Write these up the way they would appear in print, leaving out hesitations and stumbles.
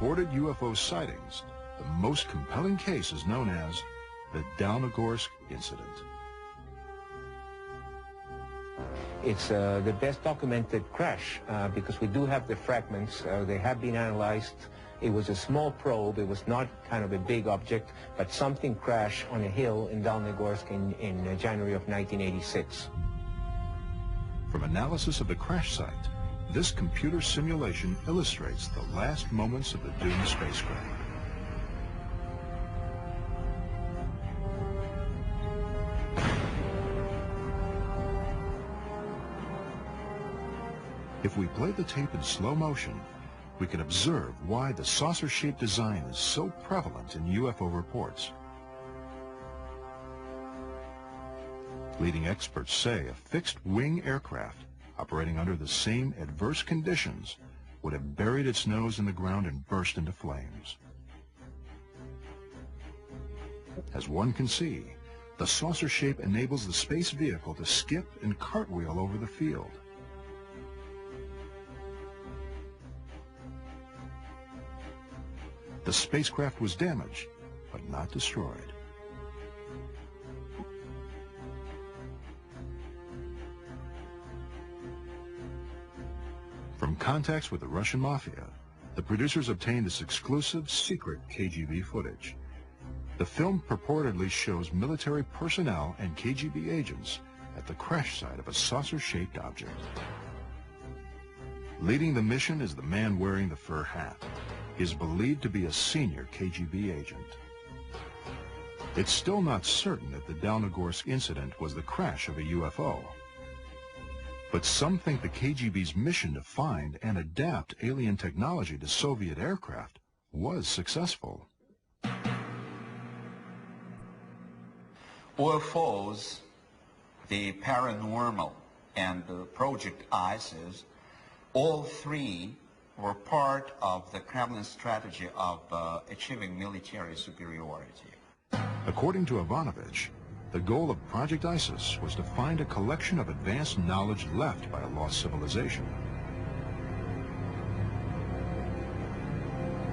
reported UFO sightings, the most compelling case is known as the Dalnogorsk incident. It's the best documented crash because we do have the fragments. They have been analyzed. It was a small probe. It was not kind of a big object, but something crashed on a hill in Dalnogorsk in January of 1986. From analysis of the crash site, this computer simulation illustrates the last moments of the doomed spacecraft. If we play the tape in slow motion, we can observe why the saucer-shaped design is so prevalent in UFO reports. Leading experts say a fixed-wing aircraft operating under the same adverse conditions would have buried its nose in the ground and burst into flames. As one can see, the saucer shape enables the space vehicle to skip and cartwheel over the field. The spacecraft was damaged, but not destroyed. From contacts with the Russian mafia, the producers obtained this exclusive, secret KGB footage. The film purportedly shows military personnel and KGB agents at the crash site of a saucer-shaped object. Leading the mission is the man wearing the fur hat. He is believed to be a senior KGB agent. It's still not certain if the Dalnogorsk incident was the crash of a UFO. But some think the KGB's mission to find and adapt alien technology to Soviet aircraft was successful. UFOs, the paranormal, and the Project ISIS, all three were part of the Kremlin strategy of achieving military superiority. According to Ivanovich, the goal of Project ISIS was to find a collection of advanced knowledge left by a lost civilization.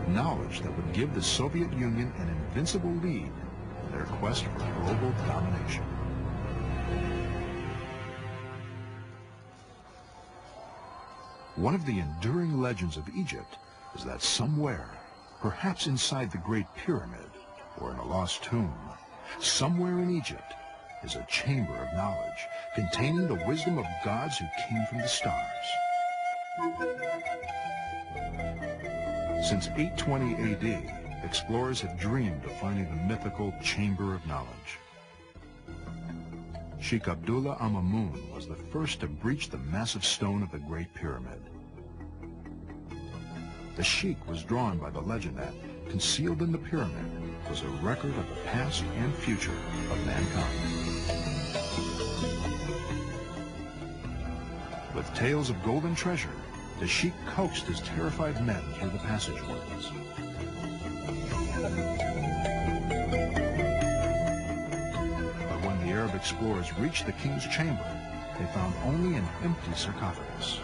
Knowledge that would give the Soviet Union an invincible lead in their quest for global domination. One of the enduring legends of Egypt is that somewhere, perhaps inside the Great Pyramid or in a lost tomb, somewhere in Egypt is a chamber of knowledge containing the wisdom of gods who came from the stars. Since 820 AD, explorers have dreamed of finding the mythical Chamber of Knowledge. Sheikh Abdullah al-Mamun was the first to breach the massive stone of the Great Pyramid. The Sheikh was drawn by the legend that, concealed in the pyramid, was a record of the past and future of mankind. With tales of golden treasure, the Sheikh coaxed his terrified men through the passageways. But when the Arab explorers reached the king's chamber, they found only an empty sarcophagus.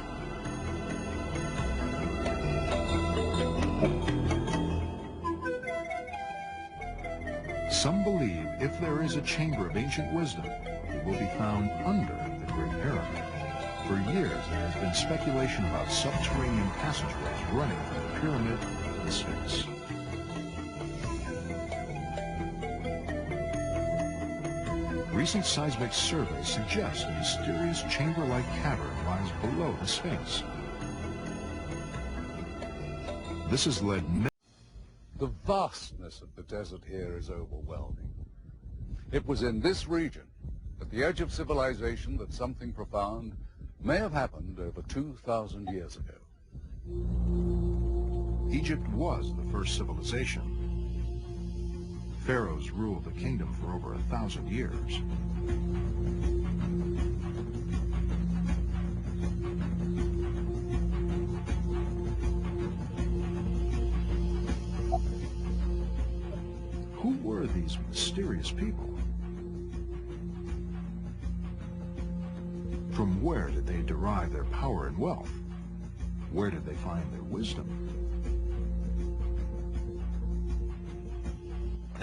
Some believe if there is a chamber of ancient wisdom, it will be found under the Great Pyramid. For years, there has been speculation about subterranean passageways running from the pyramid to the Sphinx. Recent seismic surveys suggest a mysterious chamber-like cavern lies below the Sphinx. This has led many. The vastness of the desert here is overwhelming. It was in this region, at the edge of civilization, that something profound may have happened over 2,000 years ago. Egypt was the first civilization. Pharaohs ruled the kingdom for over 1,000 years. Who were these mysterious people? From where did they derive their power and wealth? Where did they find their wisdom?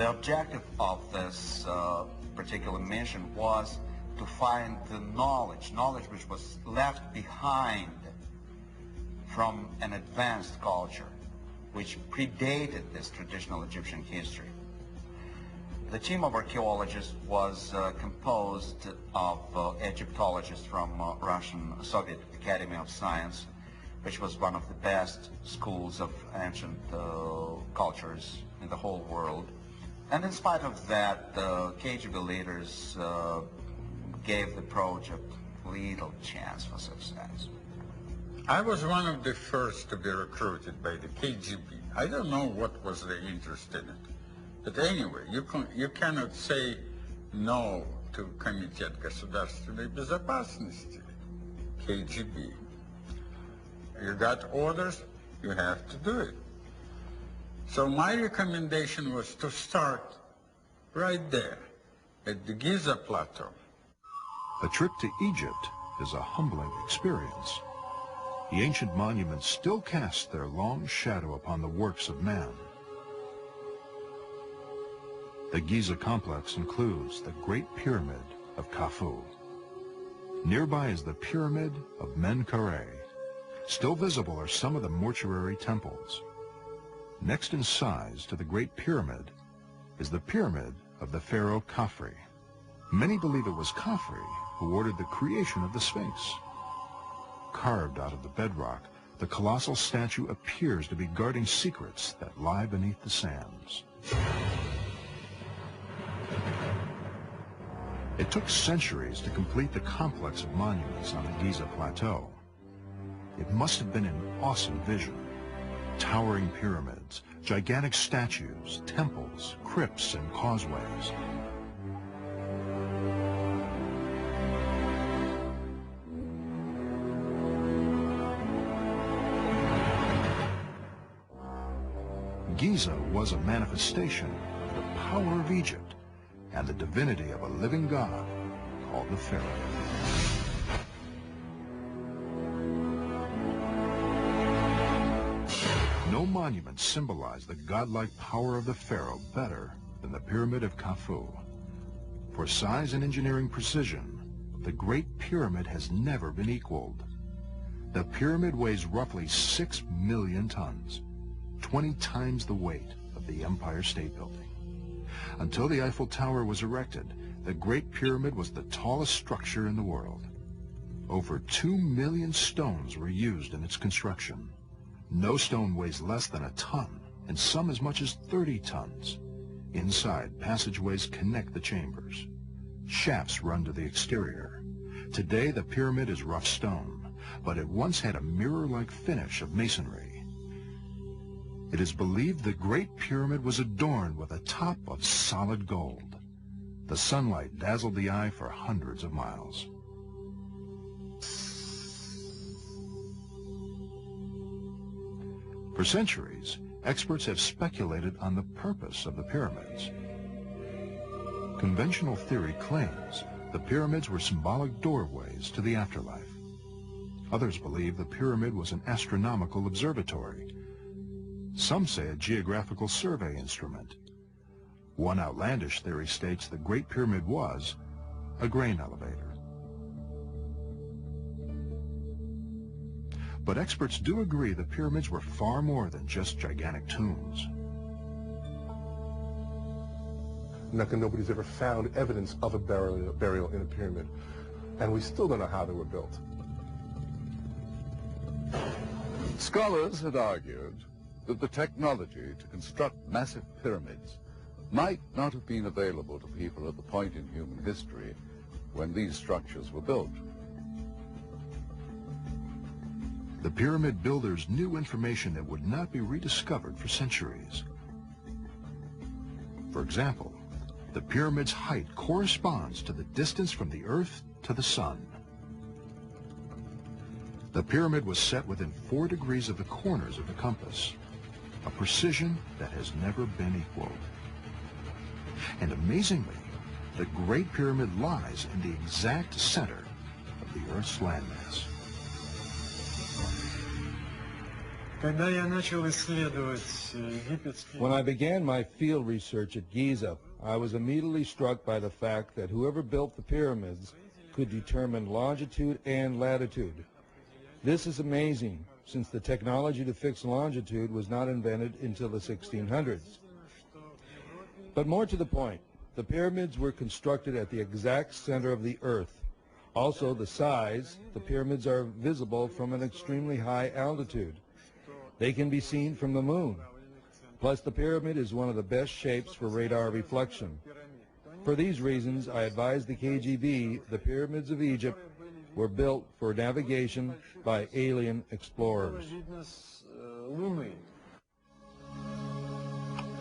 The objective of this particular mission was to find the knowledge which was left behind from an advanced culture which predated this traditional Egyptian history. The team of archaeologists was composed of Egyptologists from Russian Soviet Academy of Science, which was one of the best schools of ancient cultures in the whole world. And in spite of that, the KGB leaders gave the project little chance for success. I was one of the first to be recruited by the KGB. I don't know what was their interest in it. But anyway, you cannot say no to Комитет государственной безопасности, KGB. You got orders, you have to do it. So my recommendation was to start right there, at the Giza Plateau. A trip to Egypt is a humbling experience. The ancient monuments still cast their long shadow upon the works of man. The Giza complex includes the Great Pyramid of Khufu. Nearby is the Pyramid of Menkaure. Still visible are some of the mortuary temples. Next in size to the Great Pyramid is the Pyramid of the Pharaoh Khafre. Many believe it was Khafre who ordered the creation of the Sphinx. Carved out of the bedrock, the colossal statue appears to be guarding secrets that lie beneath the sands. It took centuries to complete the complex of monuments on the Giza Plateau. It must have been an awesome vision. Towering pyramids, gigantic statues, temples, crypts, and causeways. Giza was a manifestation of the power of Egypt and the divinity of a living god called the Pharaoh. No monument symbolized the godlike power of the Pharaoh better than the Pyramid of Khufu. For size and engineering precision, the Great Pyramid has never been equaled. The pyramid weighs roughly 6 million tons, 20 times the weight of the Empire State Building. Until the Eiffel Tower was erected, the Great Pyramid was the tallest structure in the world. Over 2 million stones were used in its construction. No stone weighs less than a ton, and some as much as 30 tons. Inside, passageways connect the chambers. Shafts run to the exterior. Today, the pyramid is rough stone, but it once had a mirror-like finish of masonry. It is believed the Great Pyramid was adorned with a top of solid gold. The sunlight dazzled the eye for hundreds of miles. For centuries, experts have speculated on the purpose of the pyramids. Conventional theory claims the pyramids were symbolic doorways to the afterlife. Others believe the pyramid was an astronomical observatory. Some say a geographical survey instrument. One outlandish theory states the Great Pyramid was a grain elevator. But experts do agree the pyramids were far more than just gigantic tombs. Nobody's ever found evidence of a burial in a pyramid, and we still don't know how they were built. Scholars had argued that the technology to construct massive pyramids might not have been available to people at the point in human history when these structures were built. The pyramid builders knew information that would not be rediscovered for centuries. For example, the pyramid's height corresponds to the distance from the Earth to the Sun. The pyramid was set within 4 degrees of the corners of the compass, a precision that has never been equaled. And amazingly, the Great Pyramid lies in the exact center of the Earth's landmass. When I began my field research at Giza, I was immediately struck by the fact that whoever built the pyramids could determine longitude and latitude. This is amazing, since the technology to fix longitude was not invented until the 1600s. But more to the point, the pyramids were constructed at the exact center of the Earth. Also, the size, the pyramids are visible from an extremely high altitude. They can be seen from the moon. Plus, the pyramid is one of the best shapes for radar reflection. For these reasons, I advise the KGB the pyramids of Egypt were built for navigation by alien explorers.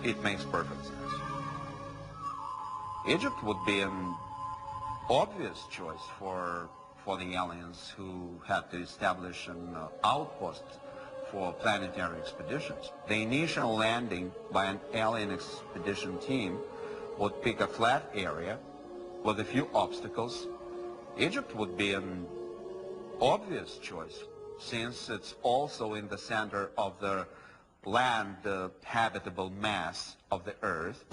It makes perfect sense. Egypt would be an obvious choice for the aliens who had to establish an outpost for planetary expeditions. The initial landing by an alien expedition team would pick a flat area with a few obstacles. Egypt would be an obvious choice since it's also in the center of the land habitable mass of the Earth.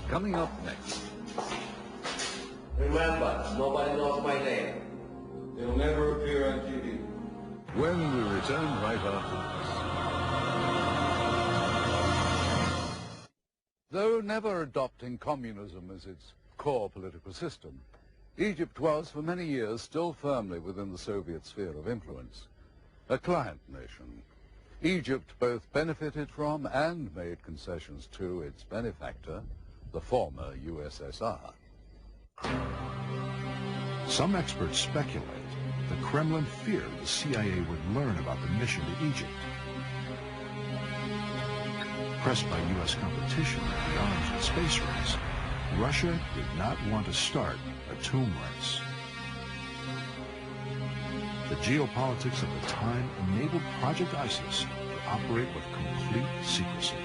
Coming up next. Remember, nobody knows my name. It'll never appear on TV. When we return right after this. Though never adopting communism as its core political system, Egypt was for many years still firmly within the Soviet sphere of influence. A client nation, Egypt both benefited from and made concessions to its benefactor, the former USSR. Some experts speculate the Kremlin feared the CIA would learn about the mission to Egypt. Pressed by U.S. competition in the arms and space race, Russia did not want to start a tomb race. The geopolitics of the time enabled Project ISIS to operate with complete secrecy.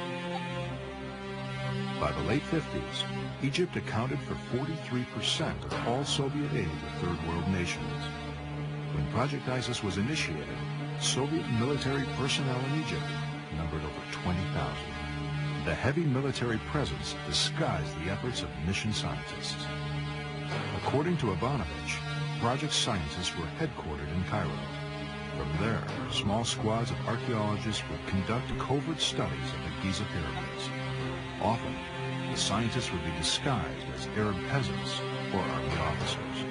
By the late 50s, Egypt accounted for 43% of all Soviet aid to third world nations. When Project ISIS was initiated, Soviet military personnel in Egypt numbered over 20,000. The heavy military presence disguised the efforts of mission scientists. According to Ivanovich, project scientists were headquartered in Cairo. From there, small squads of archaeologists would conduct covert studies of the Giza pyramids. Often, the scientists would be disguised as Arab peasants or army officers.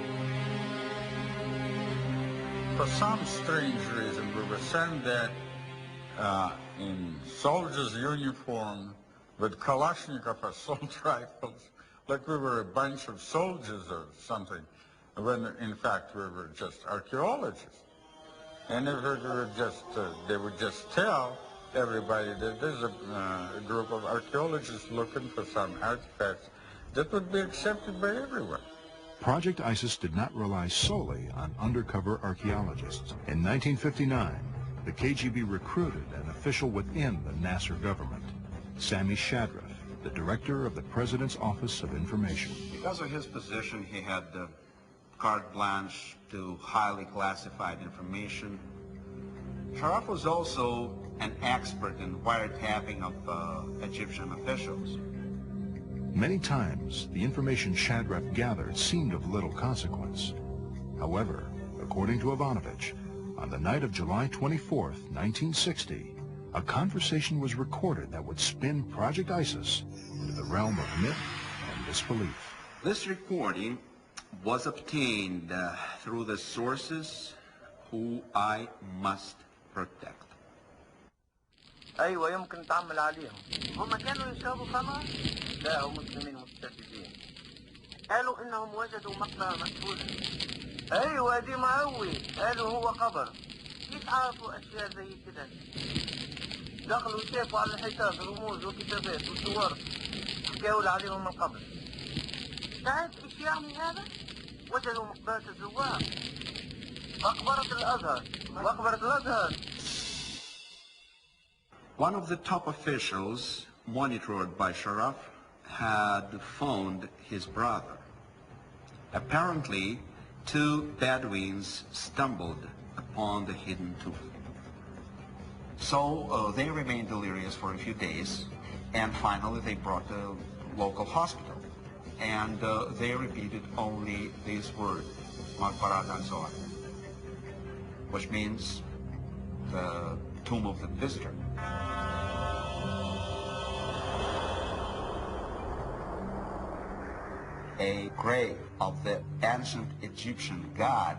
For some strange reason, we were sent there in soldiers' uniform with Kalashnikov assault rifles, like we were a bunch of soldiers or something, when in fact we were just archaeologists. And if it were just, they would just tell everybody that there's a group of archaeologists looking for some artifacts that would be accepted by everyone. Project ISIS did not rely solely on undercover archaeologists. In 1959, the KGB recruited an official within the Nasser government, Sami Shadraff, the director of the President's Office of Information. Because of his position, he had carte blanche to highly classified information. Shadraff was also an expert in wiretapping of Egyptian officials. Many times, the information Shadraff gathered seemed of little consequence. However, according to Ivanovich, on the night of July 24th, 1960, a conversation was recorded that would spin Project ISIS into the realm of myth and disbelief. This recording was obtained through the sources who I must protect. ايوه يمكن تعمل عليهم. هم كانوا يشربوا خمر؟ لا هم مسلمين مستفيدين. قالوا انهم وجدوا مقبرة مدفونة. ايوه دي مقوي، قالوا هو قبر. كيف عرفوا اشياء زي كده؟ دخلوا شافوا على الحيطان رموز وكتابات وصور حكاوا عليهم القبر. تعرف ايش يعني هذا؟ وجدوا مقبرة الزوار. مقبرة الازهر، مقبرة الازهر. One of the top officials, monitored by Shadraff, had phoned his brother. Apparently, two Bedouins stumbled upon the hidden tomb. So they remained delirious for a few days, and finally they brought the local hospital. And they repeated only these words, Maqbarat al-Zohar, which means the tomb of the visitor. A grave of the ancient Egyptian god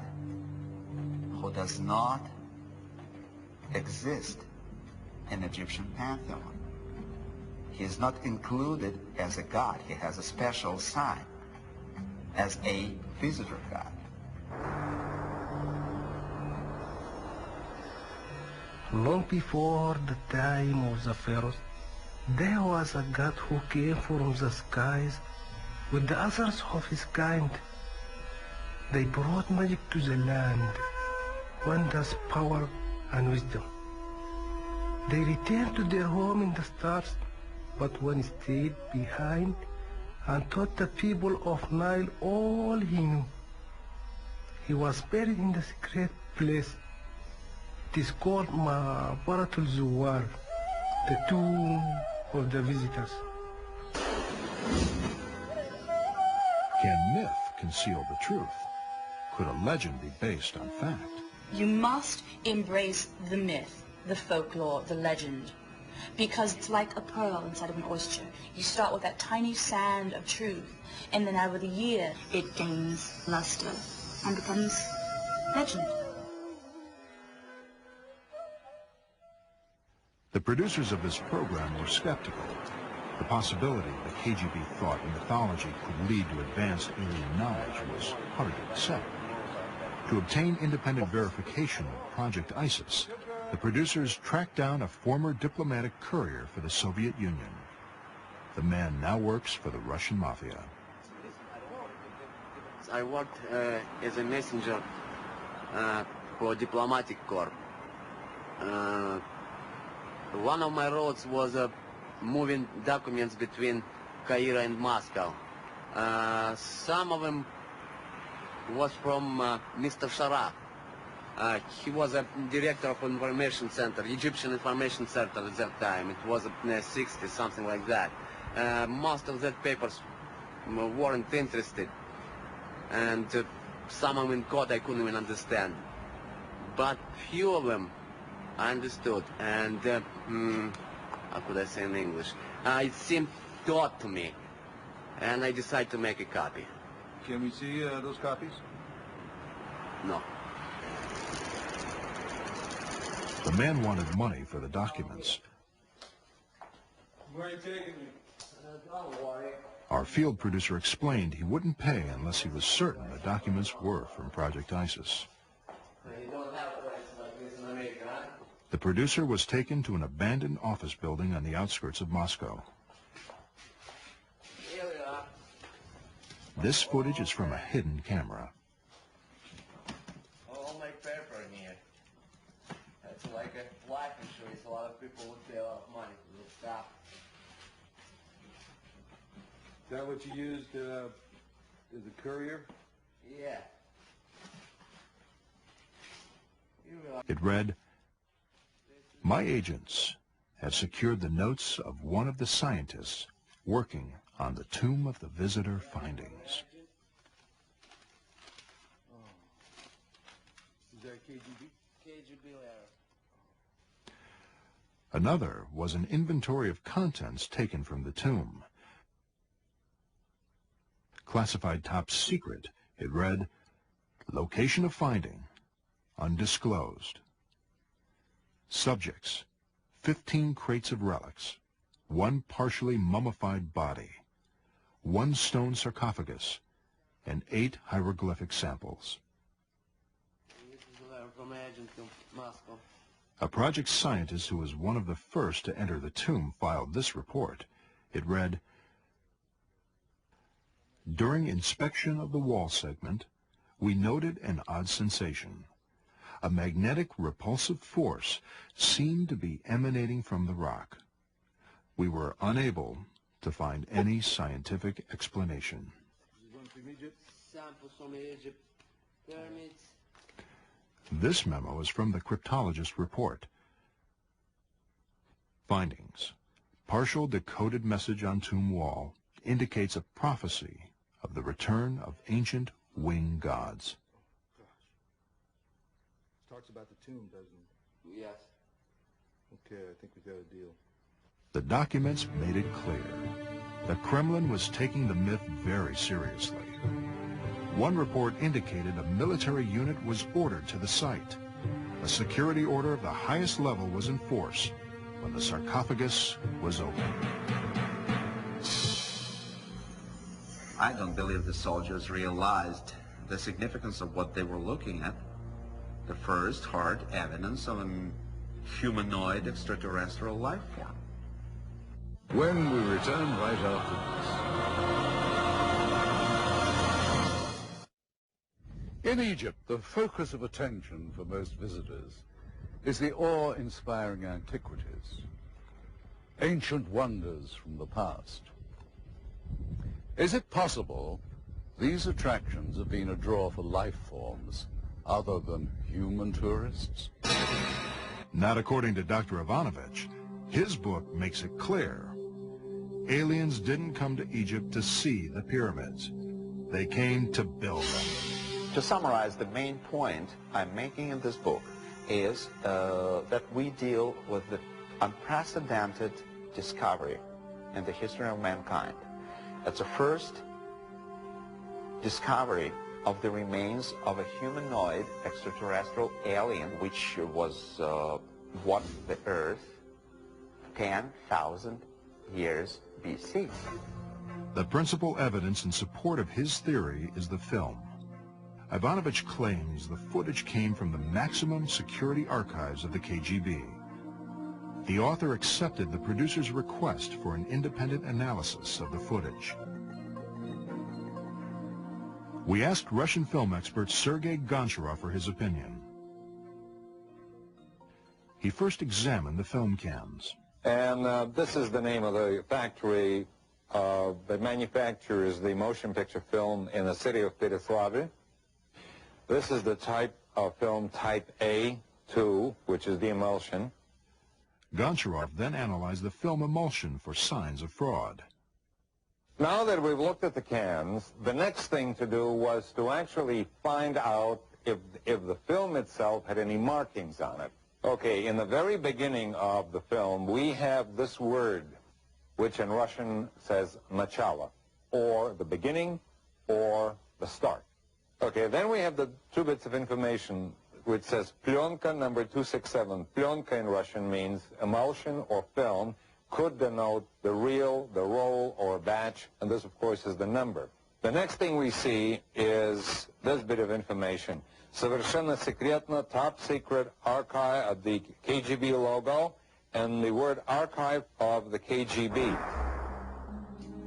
who does not exist in Egyptian pantheon. He is not included as a god. He has a special sign as a visitor god. Long before the time of the pharaohs, there was a god who came from the skies with the others of his kind. They brought magic to the land, wonders, power, and wisdom. They returned to their home in the stars, but one stayed behind and taught the people of Nile all he knew. He was buried in the secret place. It is called Maqbarat al-Zuwar, the tomb of the visitors. Can myth conceal the truth? Could a legend be based on fact? You must embrace the myth, the folklore, the legend, because it's like a pearl inside of an oyster. You start with that tiny sand of truth, and then over the year, it gains luster and becomes legend. The producers of this program were skeptical. The possibility that KGB thought mythology could lead to advanced alien knowledge was hard to accept. To obtain independent verification of Project ISIS, the producers tracked down a former diplomatic courier for the Soviet Union. The man now works for the Russian mafia. I worked as a messenger for diplomatic corps. One of my roles was moving documents between Cairo and Moscow. Some of them was from Mr. Sharaf. He was a director of information center, Egyptian information center at that time. It was in the 60s, something like that. Most of that papers weren't interested, and some of them in code I couldn't even understand. But few of them I understood, and how could I say in English? It seemed taught to me, and I decided to make a copy. Can we see those copies? No. The man wanted money for the documents. Where are you taking me? Don't worry. Our field producer explained he wouldn't pay unless he was certain the documents were from Project ISIS. You don't have places like this in America, huh? The producer was taken to an abandoned office building on the outskirts of Moscow. Here we are. This footage is from a hidden camera. All my paper in here. It's like a life insurance. A lot of people would pay a lot of money for this stuff. Is that what you used as a courier? Yeah. Here we are. It read, "My agents have secured the notes of one of the scientists working on the Tomb of the Visitor findings." Is that KGB? KGB letter. Another was an inventory of contents taken from the tomb. Classified top secret, it read, "Location of finding, undisclosed. Subjects, 15 crates of relics, 1 partially mummified body, 1 stone sarcophagus, and 8 hieroglyphic samples." This is a letter from agent to Moscow. A project scientist who was one of the first to enter the tomb filed this report. It read, "During inspection of the wall segment, we noted an odd sensation. A magnetic repulsive force seemed to be emanating from the rock. We were unable to find any scientific explanation." Samples from Egypt, pyramids. This memo is from the cryptologist report. Findings. Partial decoded message on tomb wall indicates a prophecy of the return of ancient wing gods. Talks about the tomb, doesn't it? Yes. Okay, I think we got a deal. The documents made it clear. The Kremlin was taking the myth very seriously. One report indicated a military unit was ordered to the site. A security order of the highest level was in force when the sarcophagus was opened. I don't believe the soldiers realized the significance of what they were looking at. The first hard evidence of a humanoid extraterrestrial life form. When we return right after this. In Egypt, the focus of attention for most visitors is the awe-inspiring antiquities, ancient wonders from the past. Is it possible these attractions have been a draw for life forms other than human tourists? Not according to Dr. Ivanovich. His book makes it clear. Aliens didn't come to Egypt to see the pyramids. They came to build them. To summarize, the main point I'm making in this book is that we deal with the unprecedented discovery in the history of mankind. It's the first discovery of the remains of a humanoid extraterrestrial alien which was walked the Earth 10,000 years BC. The principal evidence in support of his theory is the film. Ivanovich claims the footage came from the maximum security archives of the KGB. The author accepted the producer's request for an independent analysis of the footage. We asked Russian film expert Sergei Goncharov for his opinion. He first examined the film cams. And this is the name of the factory that manufactures the motion picture film in the city of Pereslavl. This is the type of film type A2, which is the emulsion. Goncharov then analyzed the film emulsion for signs of fraud. Now that we've looked at the cans, the next thing to do was to actually find out if the film itself had any markings on it. Okay, in the very beginning of the film, we have this word, which in Russian says начало, or the beginning, or the start. Okay, then we have the two bits of information, which says plyonka number 267. Plyonka in Russian means emulsion or film, could denote the reel, the roll, or batch, and this, of course, is the number. The next thing we see is this bit of information. Совершенно секретно, top secret archive of the KGB logo, and the word archive of the KGB.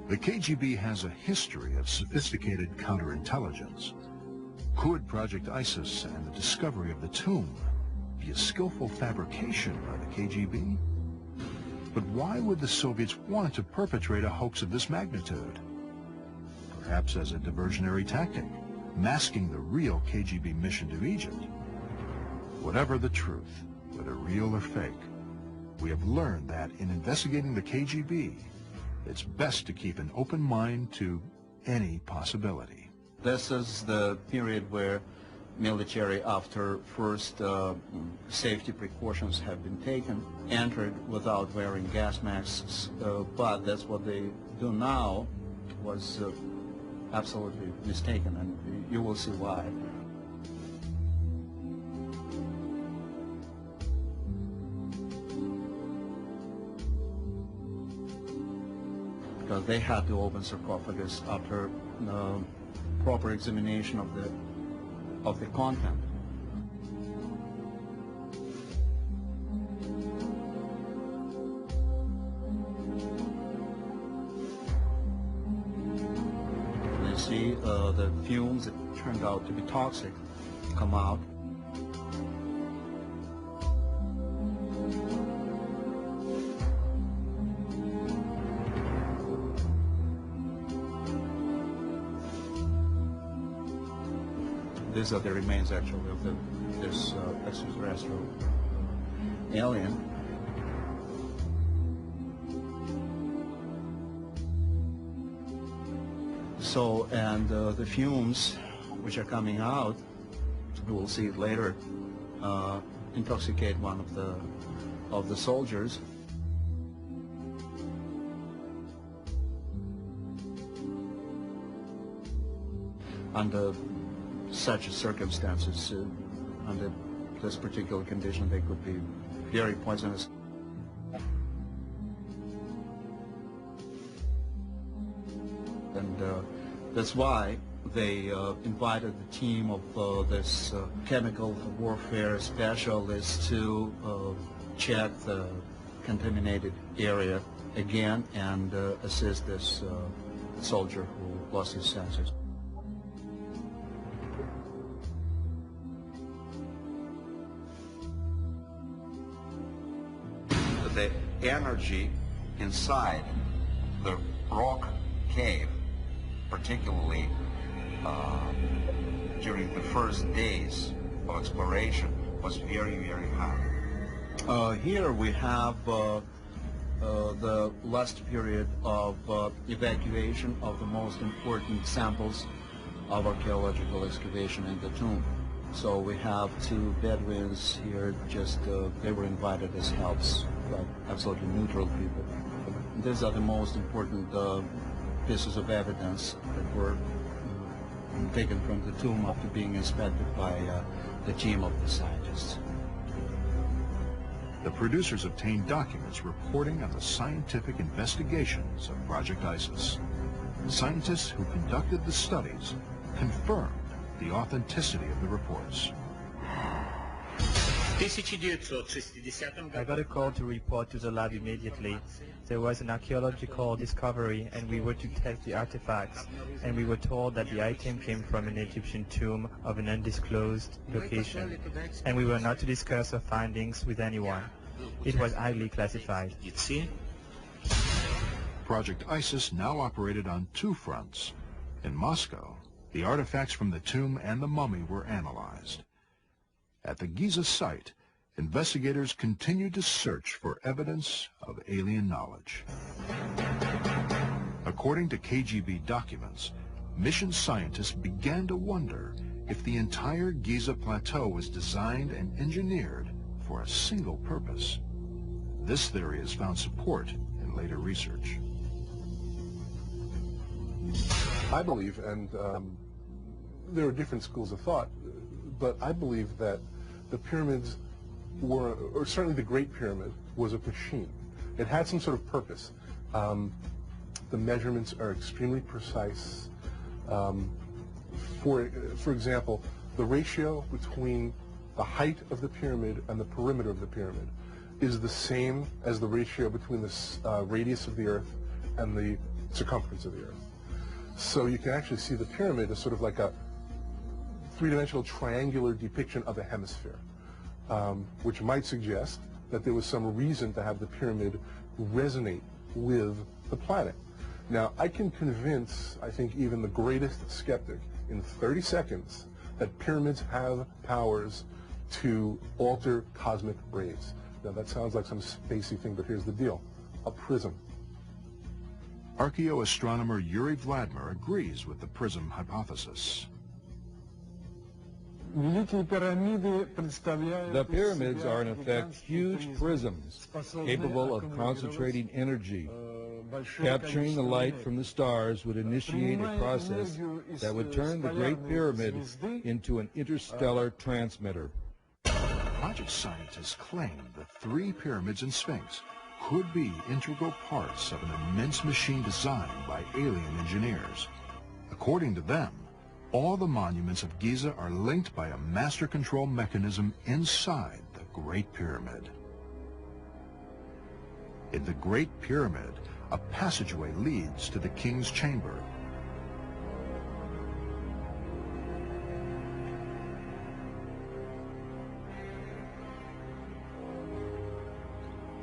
The KGB has a history of sophisticated counterintelligence. Could Project ISIS and the discovery of the tomb be a skillful fabrication by the KGB? But why would the Soviets want to perpetrate a hoax of this magnitude? Perhaps as a diversionary tactic, masking the real KGB mission to Egypt. Whatever the truth, whether real or fake, we have learned that in investigating the KGB, it's best to keep an open mind to any possibility. This is the period where military, after first safety precautions have been taken, entered without wearing gas masks, but that's what they do now was absolutely mistaken, and you will see why. Because they had to open sarcophagus after proper examination of the content. You see the fumes that turned out to be toxic come out. These are the remains, actually, of this extraterrestrial alien. The fumes which are coming out, we will see it later, intoxicate one of the soldiers. Under such circumstances, under this particular condition, they could be very poisonous. And that's why they invited the team of this chemical warfare specialists to check the contaminated area again and assist this soldier who lost his senses. The energy inside the rock cave, particularly during the first days of exploration, was very, very high. Here we have the last period of evacuation of the most important samples of archaeological excavation in the tomb. So we have two Bedouins here, just they were invited as helps, like absolutely neutral people. These are the most important pieces of evidence that were taken from the tomb after being inspected by the team of the scientists. The producers obtained documents reporting on the scientific investigations of Project ISIS. Scientists who conducted the studies confirmed the authenticity of the reports. I got a call to report to the lab immediately. There was an archaeological discovery and we were to test the artifacts, and we were told that the item came from an Egyptian tomb of an undisclosed location, and we were not to discuss our findings with anyone. It was highly classified. Project ISIS now operated on two fronts. In Moscow, the artifacts from the tomb and the mummy were analyzed. At the Giza site, investigators continued to search for evidence of alien knowledge. According to KGB documents, mission scientists began to wonder if the entire Giza plateau was designed and engineered for a single purpose. This theory has found support in later research. I believe, and there are different schools of thought, but I believe that the pyramids were, or certainly the Great Pyramid, was a machine. It had some sort of purpose. The measurements are extremely precise. For example, the ratio between the height of the pyramid and the perimeter of the pyramid is the same as the ratio between the radius of the Earth and the circumference of the Earth. So you can actually see the pyramid as sort of like a three-dimensional triangular depiction of a hemisphere, which might suggest that there was some reason to have the pyramid resonate with the planet. Now, I can convince, I think, even the greatest skeptic in 30 seconds that pyramids have powers to alter cosmic rays. Now, that sounds like some spacey thing, but here's the deal. A prism. Archaeoastronomer Yuri Vladimir agrees with the prism hypothesis. The pyramids are in effect huge prisms capable of concentrating energy. Capturing the light from the stars would initiate a process that would turn the Great Pyramid into an interstellar transmitter. Project scientists claim the three pyramids and Sphinx could be integral parts of an immense machine designed by alien engineers. According to them, all the monuments of Giza are linked by a master control mechanism inside the Great Pyramid. In the Great Pyramid, a passageway leads to the king's chamber.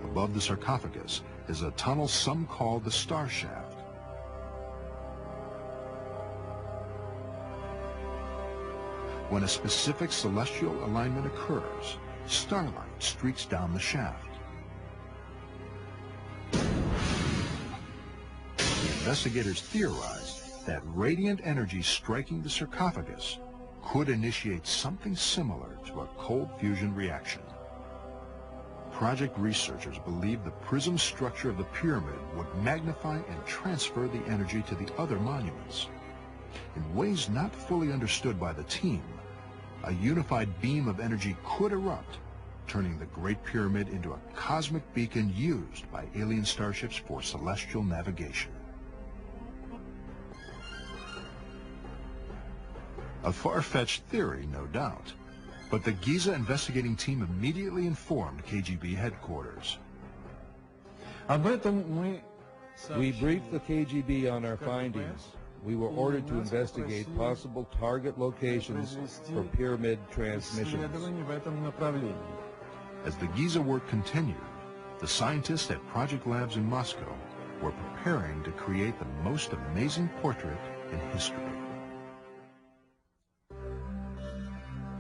Above the sarcophagus is a tunnel some call the star shaft. When a specific celestial alignment occurs, starlight streaks down the shaft. Investigators theorized that radiant energy striking the sarcophagus could initiate something similar to a cold fusion reaction. Project researchers believed the prism structure of the pyramid would magnify and transfer the energy to the other monuments. In ways not fully understood by the team, a unified beam of energy could erupt, turning the Great Pyramid into a cosmic beacon used by alien starships for celestial navigation. A far-fetched theory, no doubt, but the Giza investigating team immediately informed KGB headquarters. We briefed the KGB on our findings. We were ordered to investigate possible target locations for pyramid transmissions. As the Giza work continued, the scientists at project labs in Moscow were preparing to create the most amazing portrait in history.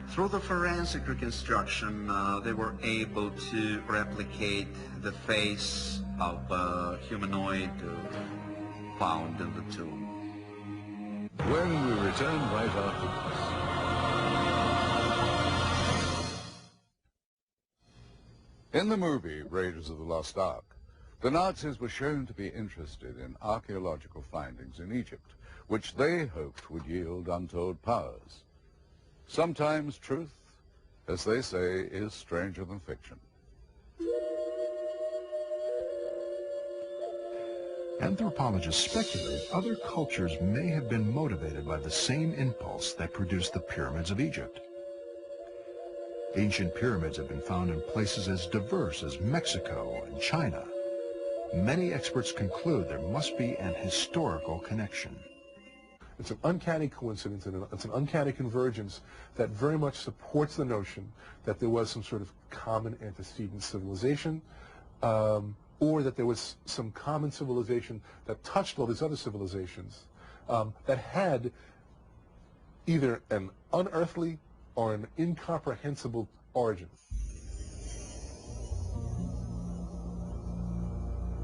Through the forensic reconstruction, they were able to replicate the face of a humanoid found in the tomb. When we return right after this. In the movie Raiders of the Lost Ark, the Nazis were shown to be interested in archaeological findings in Egypt, which they hoped would yield untold powers. Sometimes truth, as they say, is stranger than fiction. Anthropologists speculate other cultures may have been motivated by the same impulse that produced the pyramids of Egypt. Ancient pyramids have been found in places as diverse as Mexico and China. Many experts conclude there must be an historical connection. It's an uncanny coincidence, and it's an uncanny convergence that very much supports the notion that there was some sort of common antecedent civilization, or that there was some common civilization that touched all these other civilizations, that had either an unearthly or an incomprehensible origin.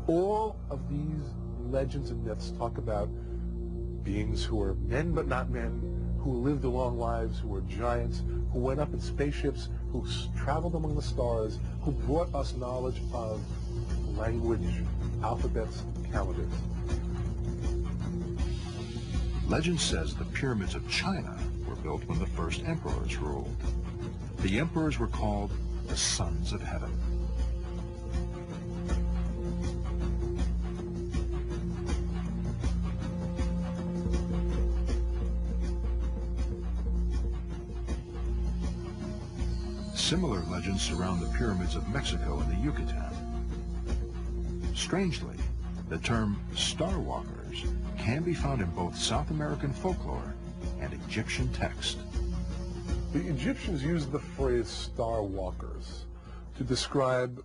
All of these legends and myths talk about beings who are men but not men, who lived long lives, who were giants, who went up in spaceships, who traveled among the stars, who brought us knowledge of language, alphabets, calendars. Legend says the pyramids of China were built when the first emperors ruled. The emperors were called the Sons of Heaven. Similar legends surround the pyramids of Mexico and the Yucatan. Strangely, the term Star Walkers can be found in both South American folklore and Egyptian text. The Egyptians used the phrase Star Walkers to describe,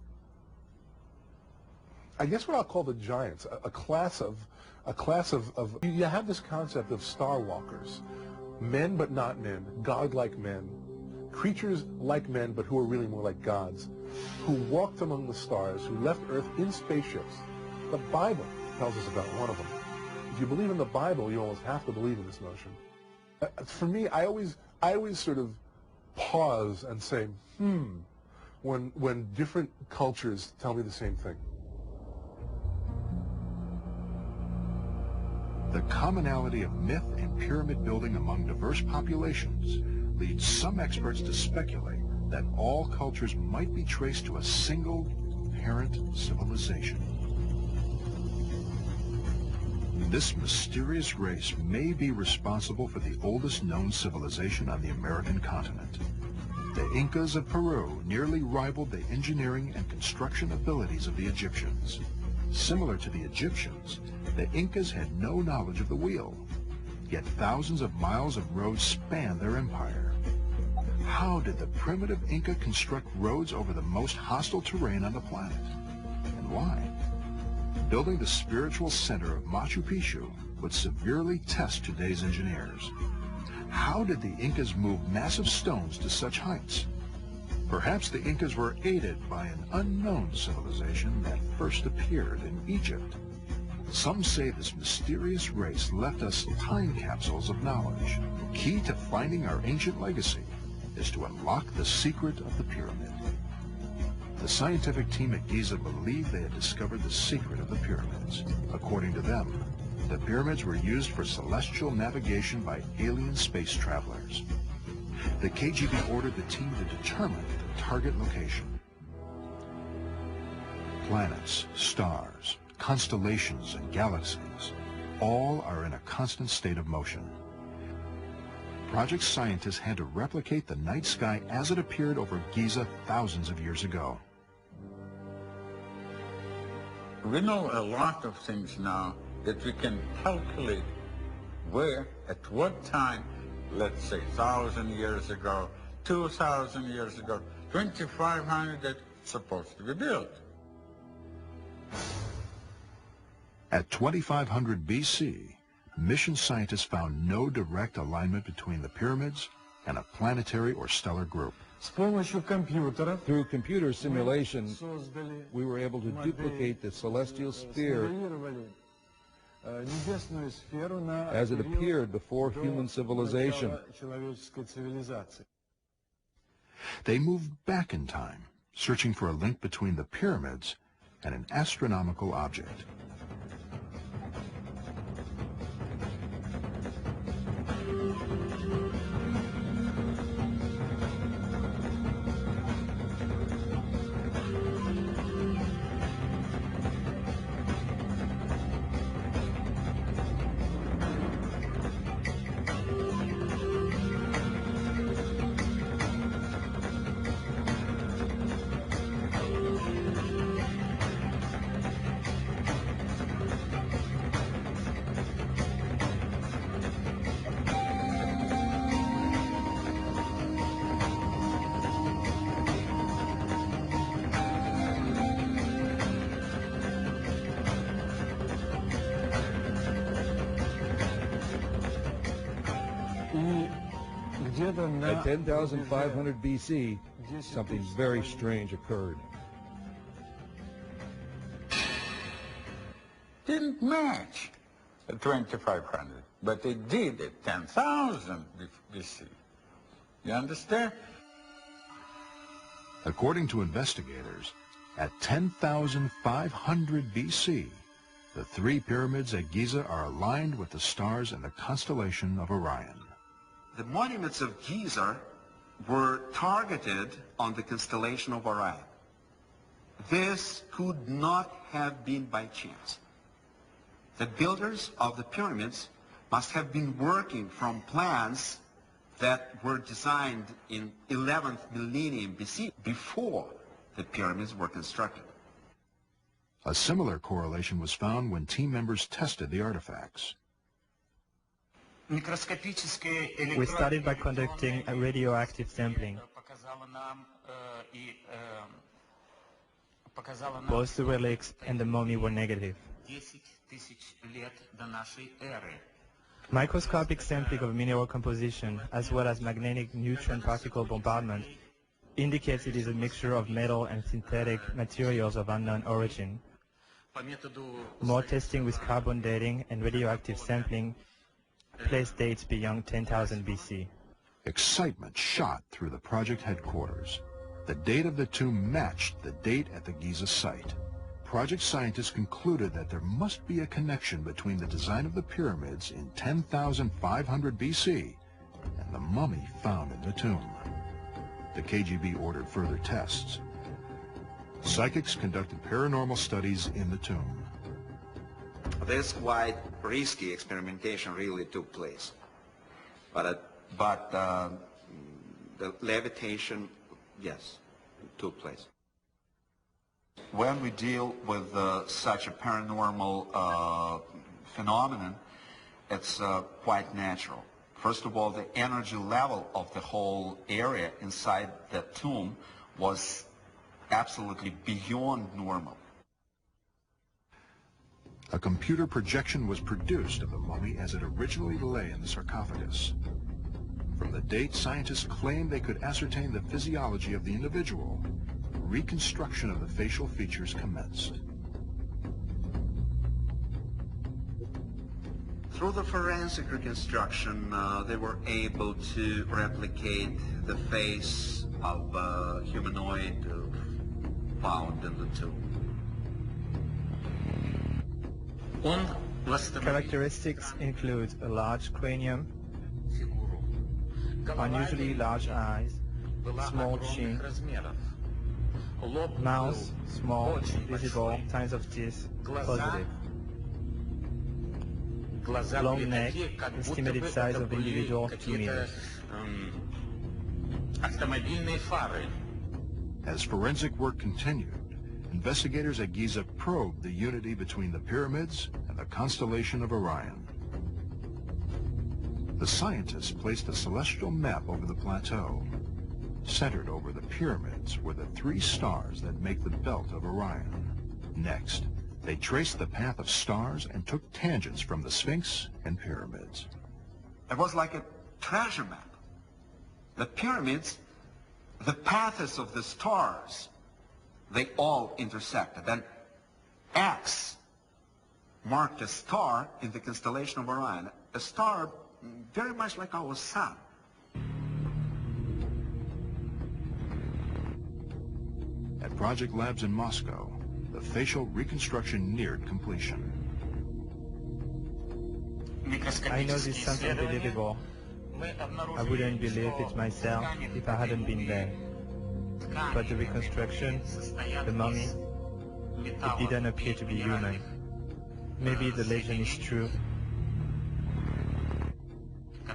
I guess, what I'll call the giants, a class of you have this concept of Star Walkers, men but not men, godlike men, creatures like men but who are really more like gods, who walked among the stars, who left Earth in spaceships. The Bible tells us about one of them. If you believe in the Bible, you almost have to believe in this notion. For me, I always sort of pause and say, when different cultures tell me the same thing. The commonality of myth and pyramid building among diverse populations leads some experts to speculate that all cultures might be traced to a single parent civilization. This mysterious race may be responsible for the oldest known civilization on the American continent. The Incas of Peru nearly rivaled the engineering and construction abilities of the Egyptians. Similar to the Egyptians, the Incas had no knowledge of the wheel, yet thousands of miles of roads spanned their empire. How did the primitive Inca construct roads over the most hostile terrain on the planet? And why? Building the spiritual center of Machu Picchu would severely test today's engineers. How did the Incas move massive stones to such heights? Perhaps the Incas were aided by an unknown civilization that first appeared in Egypt. Some say this mysterious race left us time capsules of knowledge. Key to finding our ancient legacy is to unlock the secret of the pyramid. The scientific team at Giza believed they had discovered the secret of the pyramids. According to them, the pyramids were used for celestial navigation by alien space travelers. The KGB ordered the team to determine the target location. Planets, stars, constellations, and galaxies, all are in a constant state of motion. Project scientists had to replicate the night sky as it appeared over Giza thousands of years ago. We know a lot of things now that we can calculate where, at what time, let's say 1,000 years ago, 2,000 years ago, 2,500 that it's supposed to be built. At 2500 BC, mission scientists found no direct alignment between the pyramids and a planetary or stellar group. Through computer simulation, we were able to duplicate the celestial sphere as it appeared before human civilization. They moved back in time, searching for a link between the pyramids and an astronomical object. At 10,500 BC, something very strange occurred. Didn't match at 2,500, but it did at 10,000 BC. You understand? According to investigators, at 10,500 BC, the three pyramids at Giza are aligned with the stars in the constellation of Orion. The monuments of Giza were targeted on the constellation of Orion. This could not have been by chance. The builders of the pyramids must have been working from plans that were designed in 11th millennium BC, before the pyramids were constructed. A similar correlation was found when team members tested the artifacts. We started by conducting a radioactive sampling. Both the relics and the mummy were negative. Microscopic sampling of mineral composition, as well as magnetic neutron particle bombardment, indicates it is a mixture of metal and synthetic materials of unknown origin. More testing with carbon dating and radioactive sampling placed dates beyond 10,000 BC. Excitement shot through the project headquarters. The date of the tomb matched the date at the Giza site. Project scientists concluded that there must be a connection between the design of the pyramids in 10,500 BC and the mummy found in the tomb. The KGB ordered further tests. Psychics conducted paranormal studies in the tomb. This quite risky experimentation really took place. But the levitation, yes, took place. When we deal with such a paranormal phenomenon, it's quite natural. First of all, the energy level of the whole area inside the tomb was absolutely beyond normal. A computer projection was produced of the mummy as it originally lay in the sarcophagus. From the date scientists claimed they could ascertain the physiology of the individual, reconstruction of the facial features commenced. Through the forensic reconstruction, they were able to replicate the face of a humanoid found in the tomb. Characteristics include a large cranium, unusually large eyes, small chin, mouth small, visible, signs of teeth positive. Long neck, estimated size of individual 2 meters. As forensic work continued, investigators at Giza probed the unity between the pyramids and the constellation of Orion. The scientists placed a celestial map over the plateau. Centered over the pyramids were the 3 stars that make the belt of Orion. Next, they traced the path of stars and took tangents from the Sphinx and pyramids. It was like a treasure map. The pyramids, the paths of the stars, they all intersected. And X marked a star in the constellation of Orion, a star very much like our sun. At project labs in Moscow, the facial reconstruction neared completion. I know this sounds unbelievable. I wouldn't believe it myself if I hadn't been there. But the reconstruction, the mummy, it didn't appear to be human. Maybe the legend is true.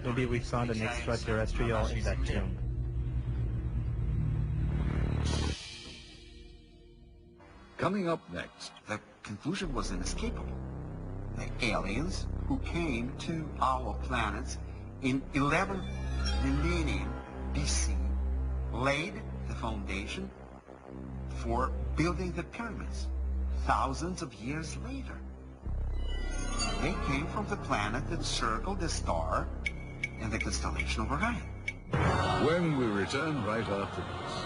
Maybe we found an extraterrestrial in that tomb. Coming up next. The conclusion was inescapable. The aliens who came to our planets in 11th millennium BC laid the foundation for building the pyramids thousands of years later. They came from the planet that circled the star in the constellation of Orion. When we return right after this.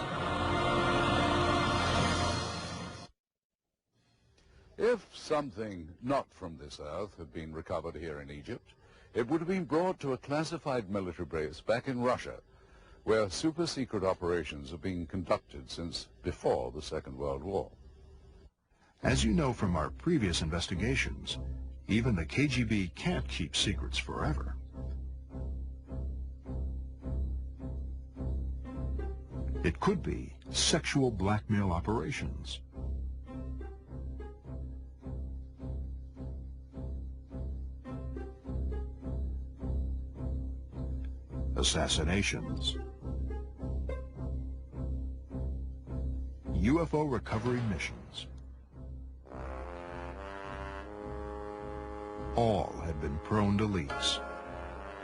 If something not from this earth had been recovered here in Egypt, it would have been brought to a classified military base back in Russia, where super-secret operations have been conducted since before the Second World War. As you know from our previous investigations, even the KGB can't keep secrets forever. It could be sexual blackmail operations. Assassinations. UFO recovery missions. All had been prone to leaks.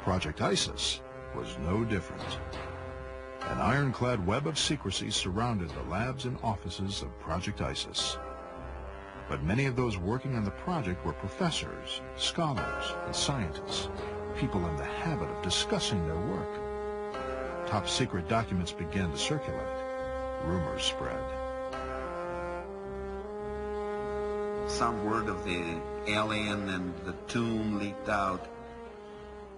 Project ISIS was no different. An ironclad web of secrecy surrounded the labs and offices of Project ISIS. But many of those working on the project were professors, scholars, and scientists, people in the habit of discussing their work. Top secret documents began to circulate. Rumors spread. Some word of the alien and the tomb leaked out.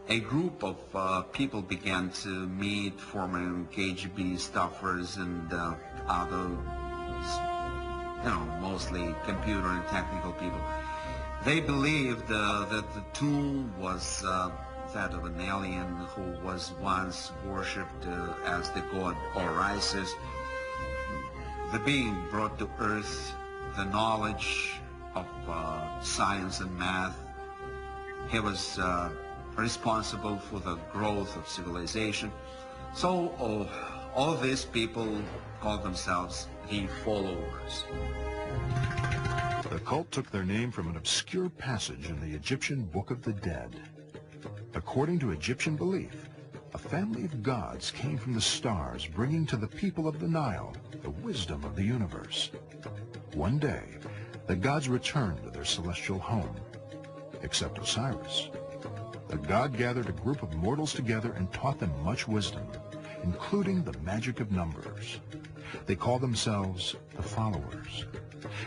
A group of people began to meet, former KGB staffers and other, mostly computer and technical people. They believed that the tomb was that of an alien who was once worshipped as the god Osiris. The being brought to Earth the knowledge of science and math. He was responsible for the growth of civilization. So all these people called themselves the followers. The cult took their name from an obscure passage in the Egyptian Book of the Dead. According to Egyptian belief, a family of gods came from the stars, bringing to the people of the Nile the wisdom of the universe. One day, the gods returned to their celestial home, except Osiris. The god gathered a group of mortals together and taught them much wisdom, including the magic of numbers. They called themselves the followers.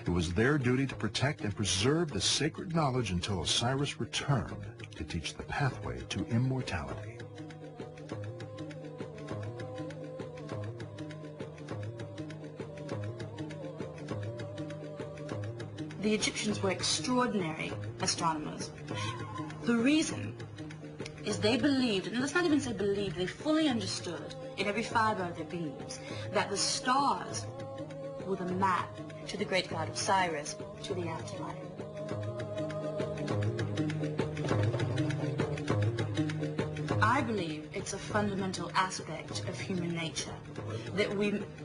It was their duty to protect and preserve the sacred knowledge until Osiris returned to teach the pathway to immortality. The Egyptians were extraordinary astronomers. The reason is they believed, and let's not even say believed, they fully understood in every fiber of their beings that the stars were the map to the great god Osiris, to the afterlife. I believe it's a fundamental aspect of human nature, that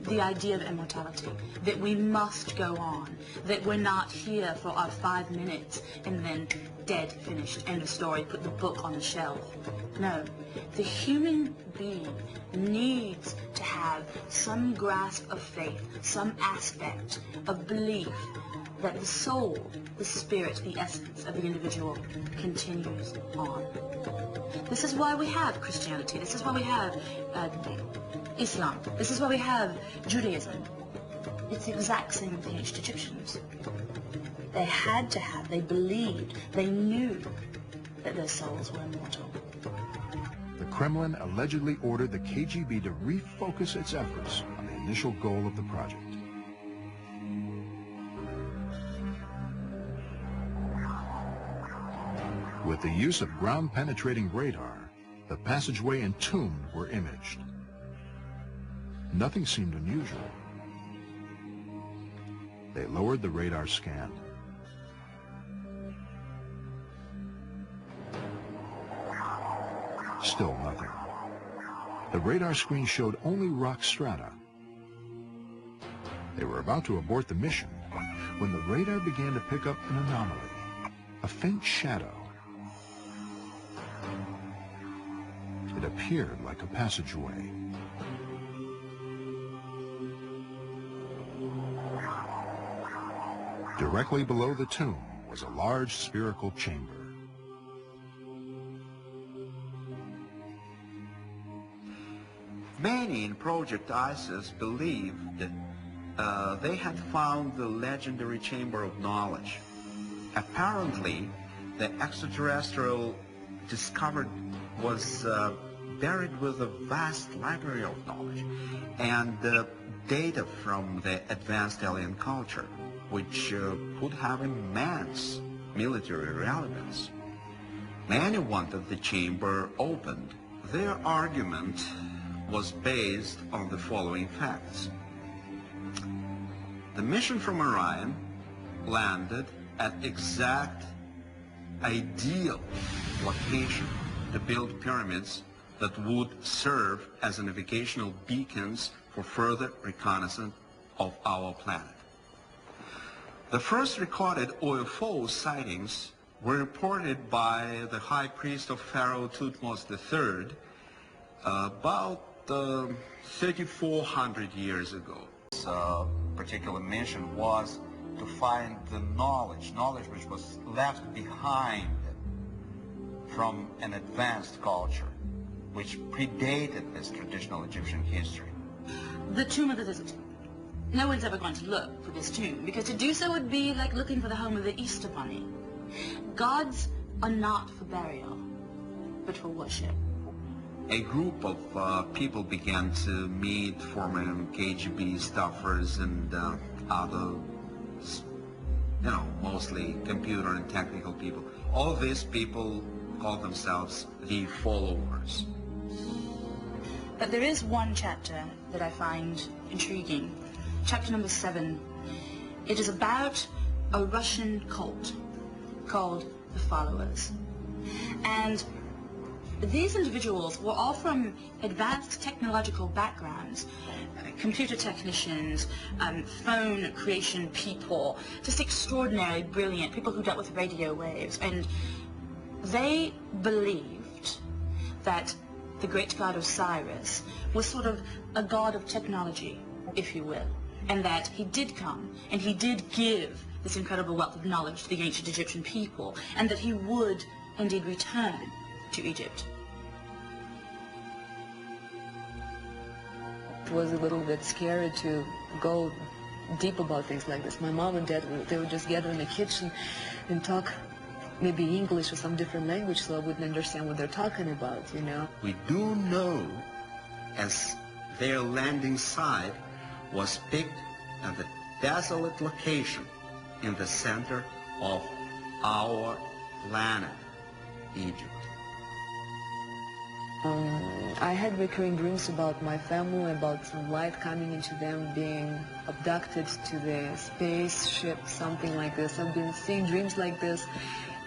the idea of immortality, that we must go on, that we're not here for our 5 minutes and then dead, finished, end of story, put the book on the shelf. No, the human being needs to have some grasp of faith, some aspect of belief that the soul, the spirit, the essence of the individual continues on. This is why we have Christianity. This is why we have Islam. This is why we have Judaism. It's the exact same with the ancient Egyptians. They had to have, they believed, they knew that their souls were immortal. The Kremlin allegedly ordered the KGB to refocus its efforts on the initial goal of the project. With the use of ground-penetrating radar, the passageway and tomb were imaged. Nothing seemed unusual. They lowered the radar scan. Still nothing. The radar screen showed only rock strata. They were about to abort the mission when the radar began to pick up an anomaly, a faint shadow. It appeared like a passageway. Directly below the tomb was a large spherical chamber. Many in Project ISIS believed that they had found the legendary Chamber of Knowledge. Apparently, the extraterrestrial discovered was buried with a vast library of knowledge and data from the advanced alien culture, which would have immense military relevance. Many wanted the chamber opened. Their argument was based on the following facts. The mission from Orion landed at exact ideal location to build pyramids that would serve as navigational beacons for further reconnaissance of our planet. The first recorded UFO sightings were reported by the high priest of Pharaoh Thutmose III about 3,400 years ago. This particular mission was to find the knowledge which was left behind from an advanced culture which predated this traditional Egyptian history. The Tomb of the Desert. No one's ever going to look for this tomb, because to do so would be like looking for the home of the Easter Bunny. Gods are not for burial, but for worship. A group of people began to meet, former KGB staffers and other, mostly computer and technical people. All these people call themselves the followers. But there is one chapter that I find intriguing. Chapter number 7. It is about a Russian cult called the Followers. And these individuals were all from advanced technological backgrounds, computer technicians, phone creation people, just extraordinary, brilliant people who dealt with radio waves. And they believed that the great god Osiris was sort of a god of technology, if you will, and that he did come and he did give this incredible wealth of knowledge to the ancient Egyptian people, and that he would indeed return to Egypt. It was a little bit scary to go deep about things like this. My mom and dad, they would just gather in the kitchen and talk maybe English or some different language, so I wouldn't understand what they're talking about, you know. We do know as their landing site was picked at the desolate location in the center of our planet, Egypt. I had recurring dreams about my family, about some light coming into them, being abducted to the spaceship, something like this. I've been seeing dreams like this,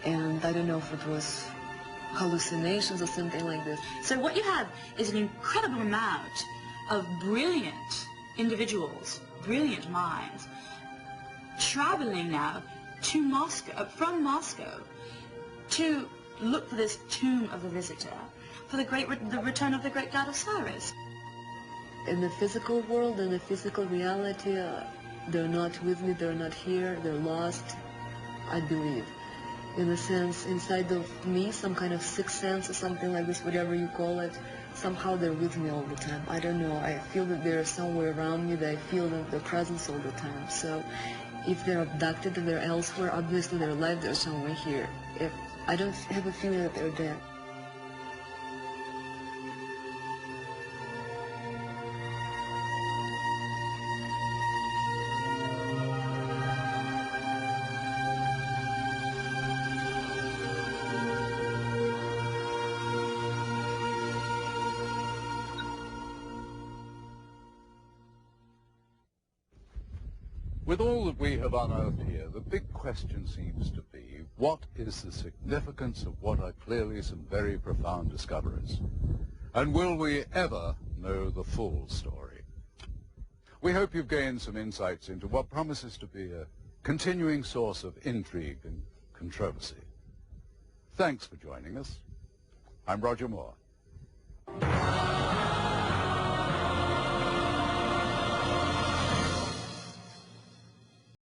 and I don't know if it was hallucinations or something like this. So what you have is an incredible amount of brilliant individuals, brilliant minds, traveling now to Moscow, from Moscow, to look for this tomb of the visitor, for the return of the great god Osiris. In the physical world, in the physical reality, they're not with me, they're not here, they're lost, I believe. In a sense, inside of me, some kind of sixth sense or something like this, whatever you call it, somehow they're with me all the time. I don't know, I feel that they're somewhere around me, that I feel their presence all the time. So if they're abducted and they're elsewhere, obviously they're alive, they're somewhere here. I don't have a feeling that they're dead. With all that we have unearthed here, the big question seems to be, what is the significance of what are clearly some very profound discoveries? And will we ever know the full story? We hope you've gained some insights into what promises to be a continuing source of intrigue and controversy. Thanks for joining us. I'm Roger Moore.